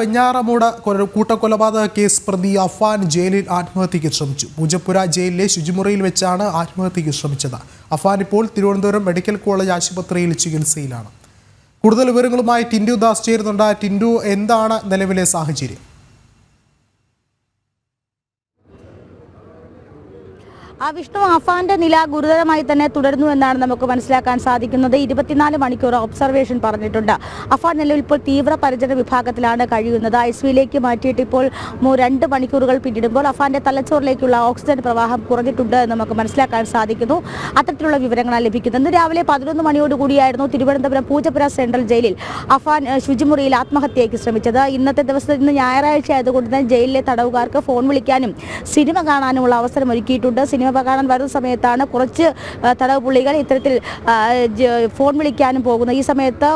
Venjaramoodu കൂട്ടക്കൊലപാതക case പ്രതി അഫാൻ ജയിലിൽ ആത്മഹത്യയ്ക്ക് ശ്രമിച്ചു. പൂജപ്പുര ജയിലിലെ ശുചിമുറിയിൽ വെച്ചാണ് ആത്മഹത്യയ്ക്ക് ശ്രമിച്ചത്. അഫാൻ ഇപ്പോൾ തിരുവനന്തപുരം മെഡിക്കൽ കോളേജ് ആശുപത്രിയിൽ ചികിത്സയിലാണ്. കൂടുതൽ വിവരങ്ങളുമായി ടിൻഡു ദാസ് ചേരുന്നുണ്ട്. ടിൻഡു, എന്താണ് നിലവിലെ സാഹചര്യം? വിഷ്ണു, അഫാന്റെ നില ഗുരുതരമായി തന്നെ തുടരുന്നു എന്നാണ് നമുക്ക് മനസ്സിലാക്കാൻ സാധിക്കുന്നത്. 24 മണിക്കൂർ ഒബ്സർവേഷൻ പറഞ്ഞിട്ടുണ്ട്. അഫാൻ നിലവിൽ ഇപ്പോൾ തീവ്രപരിചരണ വിഭാഗത്തിലാണ് കഴിയുന്നത്. ICUവിലേക്ക് മാറ്റിയിട്ട് ഇപ്പോൾ 2 മണിക്കൂറുകൾ പിന്നിടുമ്പോൾ അഫാന്റെ തലച്ചോറിലേക്കുള്ള ഓക്സിജൻ പ്രവാഹം കുറഞ്ഞിട്ടുണ്ട് എന്ന് നമുക്ക് മനസ്സിലാക്കാൻ സാധിക്കുന്നു. അത്തരത്തിലുള്ള വിവരങ്ങളാണ് ലഭിക്കുന്നത്. ഇന്ന് രാവിലെ 11 മണിയോടുകൂടിയായിരുന്നു തിരുവനന്തപുരം പൂജപ്പുര സെൻട്രൽ ജയിലിൽ അഫാൻ ശുചിമുറിയിൽ ആത്മഹത്യയ്ക്ക് ശ്രമിച്ചത്. ഇന്ന് ഞായറാഴ്ച ആയതുകൊണ്ട് തന്നെ ജയിലിലെ തടവുകാർക്ക് ഫോൺ വിളിക്കാനും സിനിമ കാണാനുമുള്ള അവസരം ഒരുക്കിയിട്ടുണ്ട്. സിനിമ കാണാൻ വരുന്ന സമയത്താണ് കുറച്ച് തടവ് പുള്ളികൾ ഇത്തരത്തിൽ ഫോൺ വിളിക്കാനും പോകുന്നത്. ഈ സമയത്ത്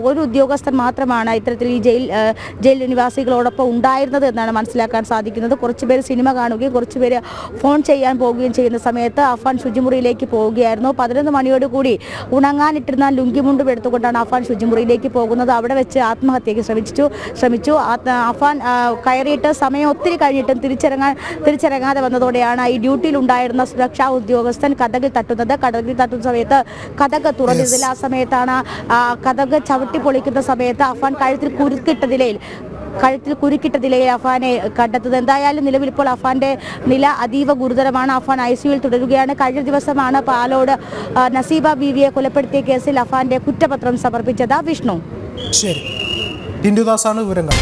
ഒരു ഉദ്യോഗസ്ഥൻ മാത്രമാണ് ഇത്തരത്തിൽ ഈ ജയിൽ നിവാസികളോടൊപ്പം ഉണ്ടായിരുന്നത് എന്നാണ് മനസ്സിലാക്കാൻ സാധിക്കുന്നത്. കുറച്ചുപേര് സിനിമ കാണുകയും കുറച്ചുപേര് ഫോൺ ചെയ്യാൻ പോവുകയും ചെയ്യുന്ന സമയത്ത് അഫാൻ ശുചിമുറിയിലേക്ക് പോവുകയായിരുന്നു. 11 മണിയോടുകൂടി ഉണങ്ങാനിട്ടിരുന്ന ലുങ്കിമുണ്ടും എടുത്തുകൊണ്ടാണ് അഫാൻ ശുചിമുറിയിലേക്ക് പോകുന്നത്. അവിടെ വെച്ച് ആത്മഹത്യയ്ക്ക് ശ്രമിച്ചു. അഫാൻ കയറിയിട്ട് സമയം ഒത്തിരി കഴിഞ്ഞിട്ടും തിരിച്ചിറങ്ങാതെ വന്നതോടെയാണ് ഈ ഡ്യൂട്ടിയിൽ ഉണ്ടായിരുന്ന സുരക്ഷാ ഉദ്യോഗസ്ഥൻ കതകിൽ തട്ടുന്ന സമയത്ത് കതക് തുറന്നിരുന്നില്ല. ആ സമയത്താണ് കതക് ചവിട്ടി പൊളിക്കുന്ന സമയത്ത് അഫാൻ കഴുത്തിൽ കുരുക്കിട്ട നിലയിൽ അഫാനെ കണ്ടെത്തുന്നത്. എന്തായാലും നിലവിൽ ഇപ്പോൾ അഫാന്റെ നില അതീവ ഗുരുതരമാണ്. അഫാൻ ICUവിൽ തുടരുകയാണ്. കഴിഞ്ഞ ദിവസമാണ് പാലോട് നസീബ ബീവിയെ കൊലപ്പെടുത്തിയ കേസിൽ അഫാന്റെ കുറ്റപത്രം സമർപ്പിച്ചത്. വിഷ്ണു, ശരി, ടിൻഡു ദാസാണ് വിവരങ്ങൾ.